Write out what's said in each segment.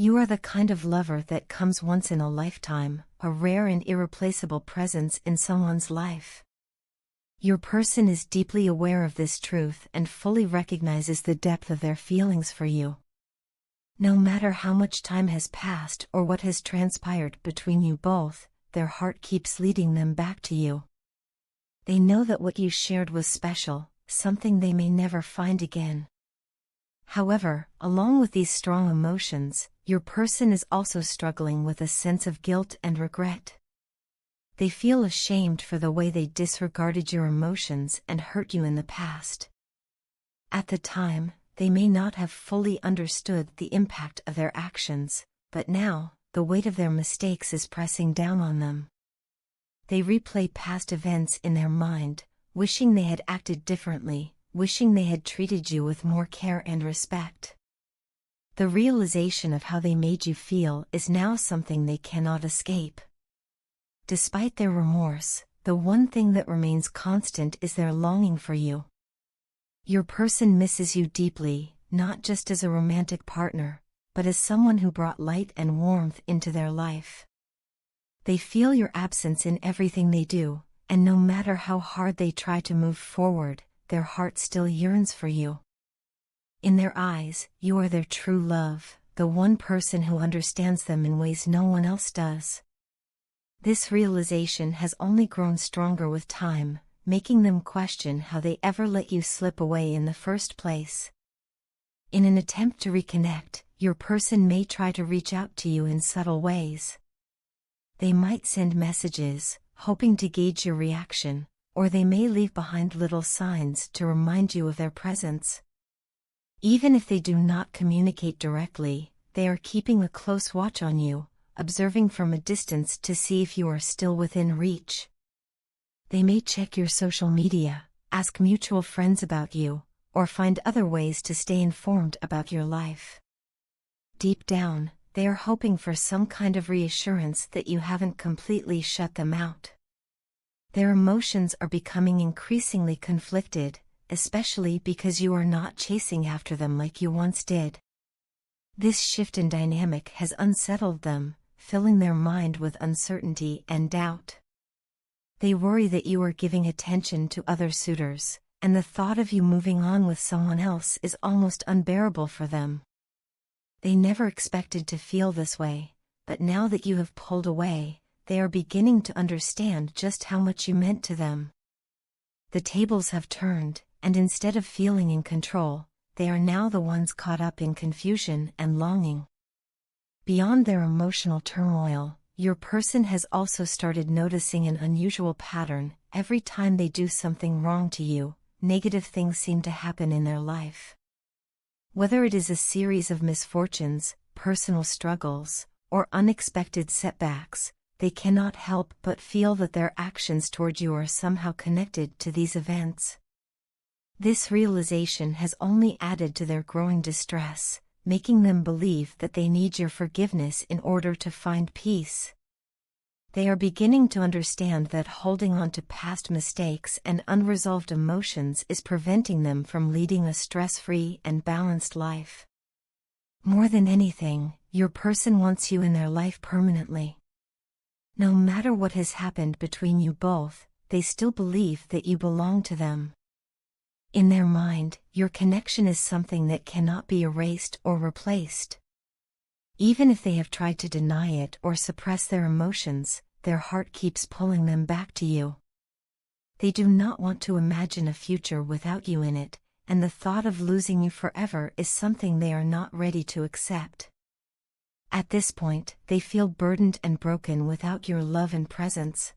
You are the kind of lover that comes once in a lifetime, a rare and irreplaceable presence in someone's life. Your person is deeply aware of this truth and fully recognizes the depth of their feelings for you. No matter how much time has passed or what has transpired between you both, their heart keeps leading them back to you. They know that what you shared was special, something they may never find again. However, along with these strong emotions, your person is also struggling with a sense of guilt and regret. They feel ashamed for the way they disregarded your emotions and hurt you in the past. At the time, they may not have fully understood the impact of their actions, but now, the weight of their mistakes is pressing down on them. They replay past events in their mind, wishing they had acted differently, wishing they had treated you with more care and respect. The realization of how they made you feel is now something they cannot escape. Despite their remorse, the one thing that remains constant is their longing for you. Your person misses you deeply, not just as a romantic partner, but as someone who brought light and warmth into their life. They feel your absence in everything they do, and no matter how hard they try to move forward, their heart still yearns for you. In their eyes, you are their true love, the one person who understands them in ways no one else does. This realization has only grown stronger with time, making them question how they ever let you slip away in the first place. In an attempt to reconnect, your person may try to reach out to you in subtle ways. They might send messages, hoping to gauge your reaction, or they may leave behind little signs to remind you of their presence. Even if they do not communicate directly, they are keeping a close watch on you, observing from a distance to see if you are still within reach. They may check your social media, ask mutual friends about you, or find other ways to stay informed about your life. Deep down, they are hoping for some kind of reassurance that you haven't completely shut them out. Their emotions are becoming increasingly conflicted, especially because you are not chasing after them like you once did. This shift in dynamic has unsettled them, filling their mind with uncertainty and doubt. They worry that you are giving attention to other suitors, and the thought of you moving on with someone else is almost unbearable for them. They never expected to feel this way, but now that you have pulled away, they are beginning to understand just how much you meant to them. The tables have turned, and instead of feeling in control, they are now the ones caught up in confusion and longing. Beyond their emotional turmoil, your person has also started noticing an unusual pattern. Every time they do something wrong to you, negative things seem to happen in their life. Whether it is a series of misfortunes, personal struggles, or unexpected setbacks, they cannot help but feel that their actions toward you are somehow connected to these events. This realization has only added to their growing distress, making them believe that they need your forgiveness in order to find peace. They are beginning to understand that holding on to past mistakes and unresolved emotions is preventing them from leading a stress-free and balanced life. More than anything, your person wants you in their life permanently. No matter what has happened between you both, they still believe that you belong to them. In their mind, your connection is something that cannot be erased or replaced. Even if they have tried to deny it or suppress their emotions, their heart keeps pulling them back to you. They do not want to imagine a future without you in it, and the thought of losing you forever is something they are not ready to accept. At this point, they feel burdened and broken without your love and presence.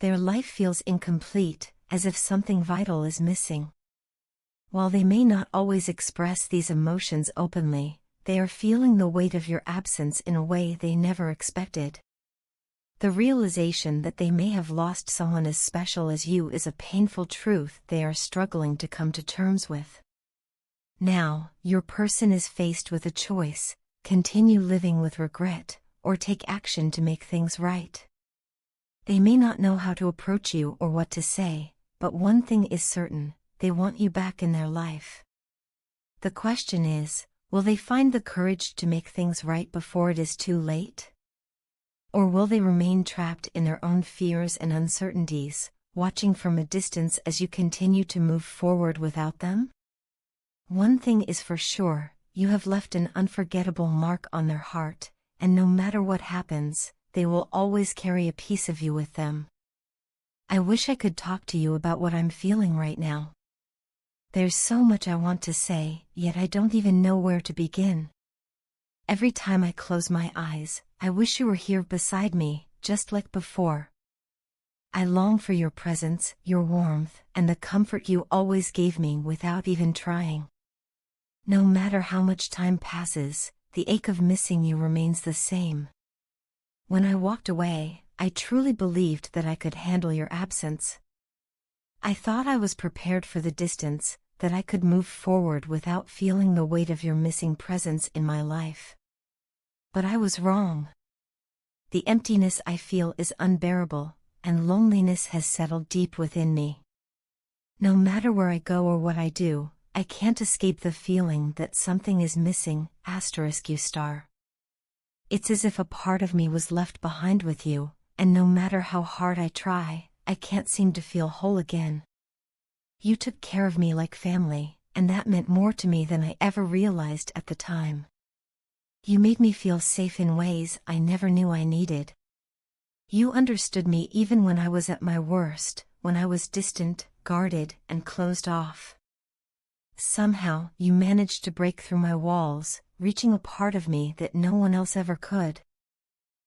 Their life feels incomplete, as if something vital is missing. While they may not always express these emotions openly, they are feeling the weight of your absence in a way they never expected. The realization that they may have lost someone as special as you is a painful truth they are struggling to come to terms with. Now, your person is faced with a choice: continue living with regret, or take action to make things right. They may not know how to approach you or what to say, but one thing is certain: they want you back in their life. The question is, Will they find the courage to make things right before it is too late? Or will they remain trapped in their own fears and uncertainties, watching from a distance as you continue to move forward without them? One thing is for sure, you have left an unforgettable mark on their heart, and no matter what happens, they will always carry a piece of you with them. I wish I could talk to you about what I'm feeling right now. There's so much I want to say, yet I don't even know where to begin. Every time I close my eyes, I wish you were here beside me, just like before. I long for your presence, your warmth, and the comfort you always gave me without even trying. No matter how much time passes, the ache of missing you remains the same. When I walked away, I truly believed that I could handle your absence. I thought I was prepared for the distance, that I could move forward without feeling the weight of your missing presence in my life. But I was wrong. The emptiness I feel is unbearable, and loneliness has settled deep within me. No matter where I go or what I do, I can't escape the feeling that something is missing, ****. It's as if a part of me was left behind with you, and no matter how hard I try, I can't seem to feel whole again. You took care of me like family, and that meant more to me than I ever realized at the time. You made me feel safe in ways I never knew I needed. You understood me even when I was at my worst, when I was distant, guarded, and closed off. Somehow, you managed to break through my walls, reaching a part of me that no one else ever could.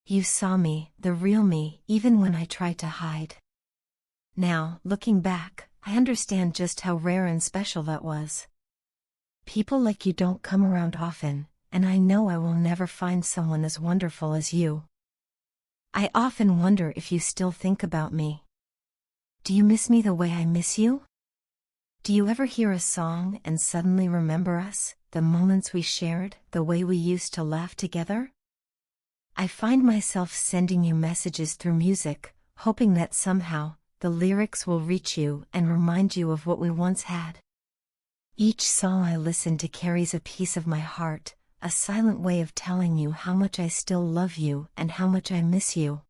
You saw me, the real me, even when I tried to hide. Now, looking back, I understand just how rare and special that was. People like you don't come around often, and I know I will never find someone as wonderful as you. I often wonder if you still think about me. Do you miss me the way I miss you? Do you ever hear a song and suddenly remember us, the moments we shared, the way we used to laugh together? I find myself sending you messages through music, hoping that somehow, the lyrics will reach you and remind you of what we once had. Each song I listen to carries a piece of my heart, a silent way of telling you how much I still love you and how much I miss you.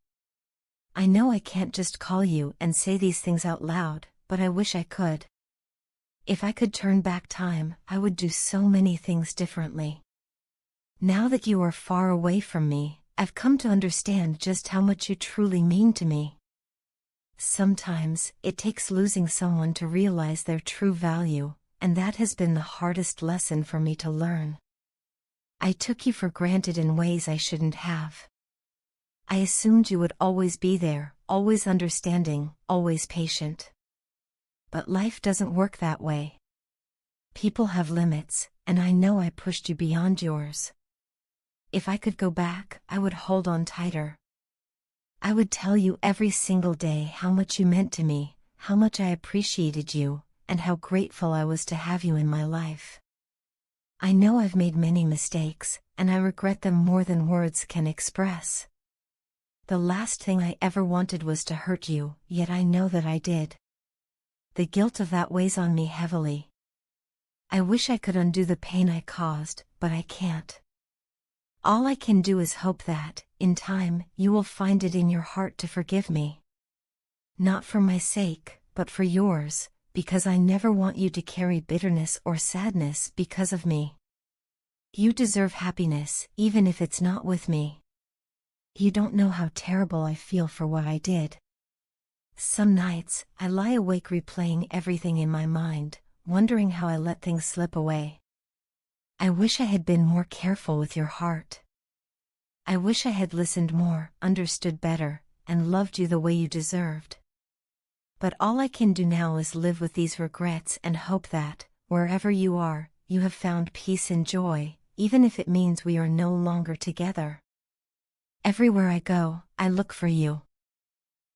I know I can't just call you and say these things out loud, but I wish I could. If I could turn back time, I would do so many things differently. Now that you are far away from me, I've come to understand just how much you truly mean to me. Sometimes, it takes losing someone to realize their true value, and that has been the hardest lesson for me to learn. I took you for granted in ways I shouldn't have. I assumed you would always be there, always understanding, always patient. But life doesn't work that way. People have limits, and I know I pushed you beyond yours. If I could go back, I would hold on tighter. I would tell you every single day how much you meant to me, how much I appreciated you, and how grateful I was to have you in my life. I know I've made many mistakes, and I regret them more than words can express. The last thing I ever wanted was to hurt you, yet I know that I did. The guilt of that weighs on me heavily. I wish I could undo the pain I caused, but I can't. All I can do is hope that, in time, you will find it in your heart to forgive me. Not for my sake, but for yours, because I never want you to carry bitterness or sadness because of me. You deserve happiness, even if it's not with me. You don't know how terrible I feel for what I did. Some nights, I lie awake replaying everything in my mind, wondering how I let things slip away. I wish I had been more careful with your heart. I wish I had listened more, understood better, and loved you the way you deserved. But all I can do now is live with these regrets and hope that, wherever you are, you have found peace and joy, even if it means we are no longer together. Everywhere I go, I look for you.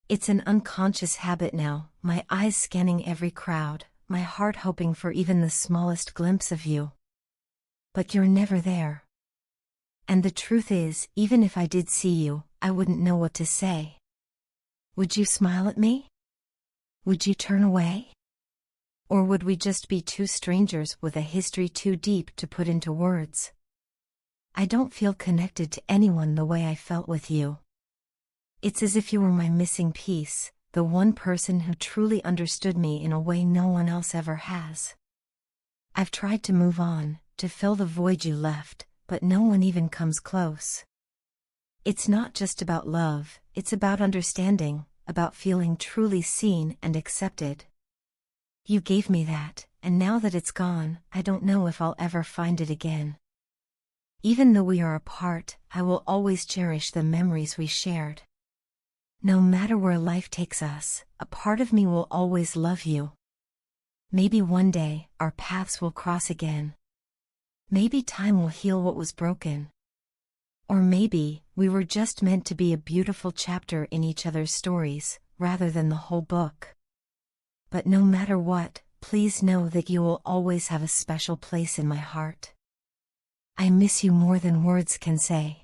It's an unconscious habit now, my eyes scanning every crowd, my heart hoping for even the smallest glimpse of you. But you're never there. And the truth is, even if I did see you, I wouldn't know what to say. Would you smile at me? Would you turn away? Or would we just be two strangers with a history too deep to put into words? I don't feel connected to anyone the way I felt with you. It's as if you were my missing piece, the one person who truly understood me in a way no one else ever has. I've tried to move on, to fill the void you left, but no one even comes close. It's not just about love, it's about understanding, about feeling truly seen and accepted. You gave me that, and now that it's gone, I don't know if I'll ever find it again. Even though we are apart, I will always cherish the memories we shared. No matter where life takes us, a part of me will always love you. Maybe one day, our paths will cross again. Maybe time will heal what was broken. Or maybe, we were just meant to be a beautiful chapter in each other's stories, rather than the whole book. But no matter what, please know that you will always have a special place in my heart. I miss you more than words can say.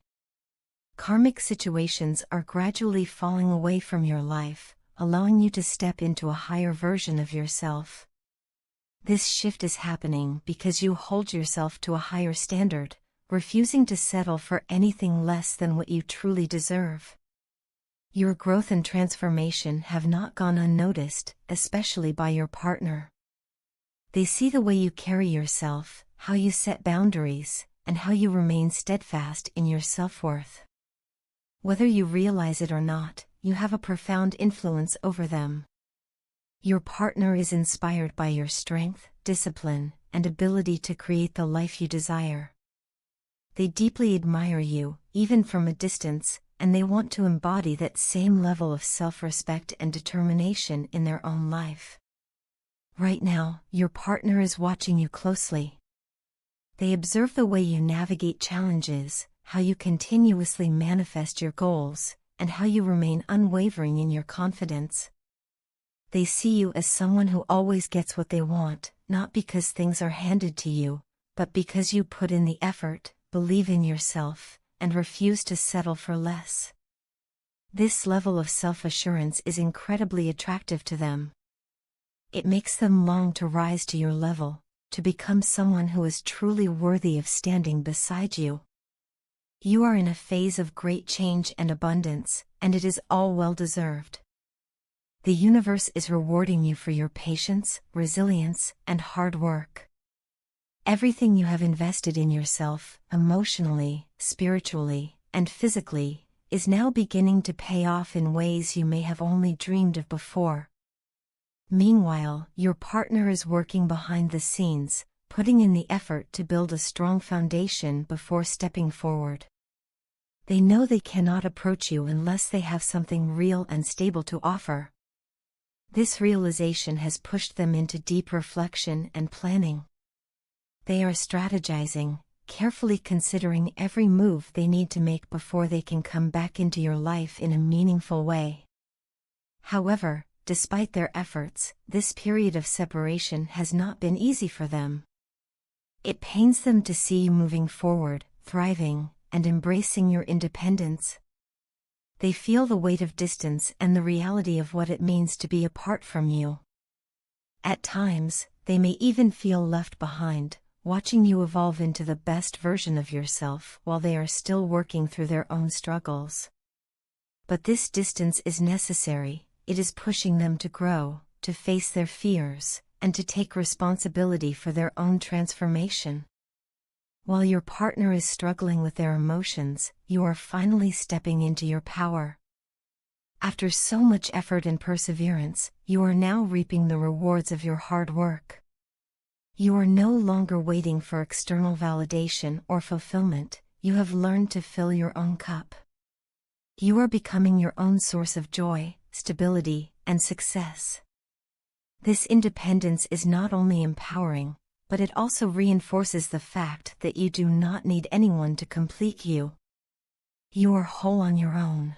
Karmic situations are gradually falling away from your life, allowing you to step into a higher version of yourself. This shift is happening because you hold yourself to a higher standard, refusing to settle for anything less than what you truly deserve. Your growth and transformation have not gone unnoticed, especially by your partner. They see the way you carry yourself, how you set boundaries, and how you remain steadfast in your self-worth. Whether you realize it or not, you have a profound influence over them. Your partner is inspired by your strength, discipline, and ability to create the life you desire. They deeply admire you, even from a distance, and they want to embody that same level of self-respect and determination in their own life. Right now, your partner is watching you closely. They observe the way you navigate challenges, how you continuously manifest your goals, and how you remain unwavering in your confidence. They see you as someone who always gets what they want, not because things are handed to you, but because you put in the effort, believe in yourself, and refuse to settle for less. This level of self-assurance is incredibly attractive to them. It makes them long to rise to your level, to become someone who is truly worthy of standing beside you. You are in a phase of great change and abundance, and it is all well-deserved. The universe is rewarding you for your patience, resilience, and hard work. Everything you have invested in yourself, emotionally, spiritually, and physically, is now beginning to pay off in ways you may have only dreamed of before. Meanwhile, your partner is working behind the scenes, putting in the effort to build a strong foundation before stepping forward. They know they cannot approach you unless they have something real and stable to offer. This realization has pushed them into deep reflection and planning. They are strategizing, carefully considering every move they need to make before they can come back into your life in a meaningful way. However, despite their efforts, this period of separation has not been easy for them. It pains them to see you moving forward, thriving, and embracing your independence. They feel the weight of distance and the reality of what it means to be apart from you. At times, they may even feel left behind, watching you evolve into the best version of yourself while they are still working through their own struggles. But this distance is necessary. It is pushing them to grow, to face their fears, and to take responsibility for their own transformation. While your partner is struggling with their emotions, you are finally stepping into your power. After so much effort and perseverance, you are now reaping the rewards of your hard work. You are no longer waiting for external validation or fulfillment. You have learned to fill your own cup. You are becoming your own source of joy, stability, and success. This independence is not only empowering, but it also reinforces the fact that you do not need anyone to complete you. You are whole on your own.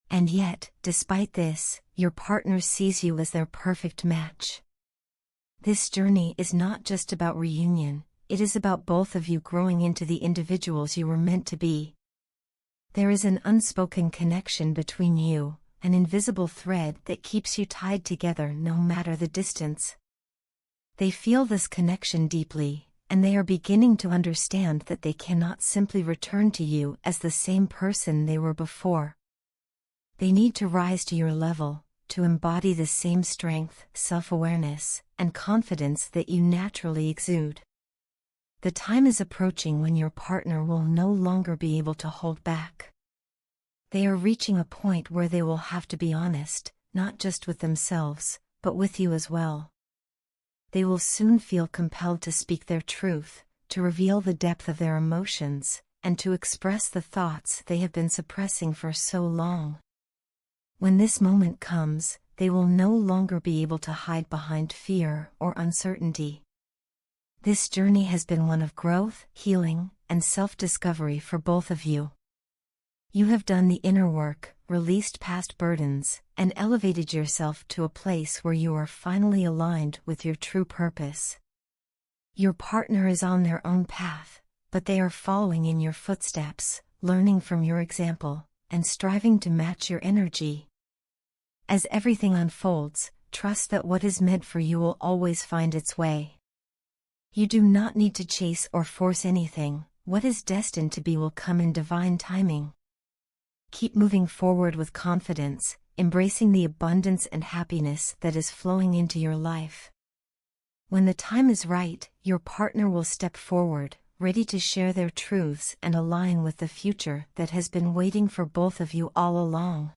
And yet, despite this, your partner sees you as their perfect match. This journey is not just about reunion, it is about both of you growing into the individuals you were meant to be. There is an unspoken connection between you, an invisible thread that keeps you tied together no matter the distance. They feel this connection deeply, and they are beginning to understand that they cannot simply return to you as the same person they were before. They need to rise to your level, to embody the same strength, self-awareness, and confidence that you naturally exude. The time is approaching when your partner will no longer be able to hold back. They are reaching a point where they will have to be honest, not just with themselves, but with you as well. They will soon feel compelled to speak their truth, to reveal the depth of their emotions, and to express the thoughts they have been suppressing for so long. When this moment comes, they will no longer be able to hide behind fear or uncertainty. This journey has been one of growth, healing, and self-discovery for both of you. You have done the inner work, released past burdens, and elevated yourself to a place where you are finally aligned with your true purpose. Your partner is on their own path, but they are following in your footsteps, learning from your example, and striving to match your energy. As everything unfolds, trust that what is meant for you will always find its way. You do not need to chase or force anything. What is destined to be will come in divine timing. Keep moving forward with confidence, embracing the abundance and happiness that is flowing into your life. When the time is right, your partner will step forward, ready to share their truths and align with the future that has been waiting for both of you all along.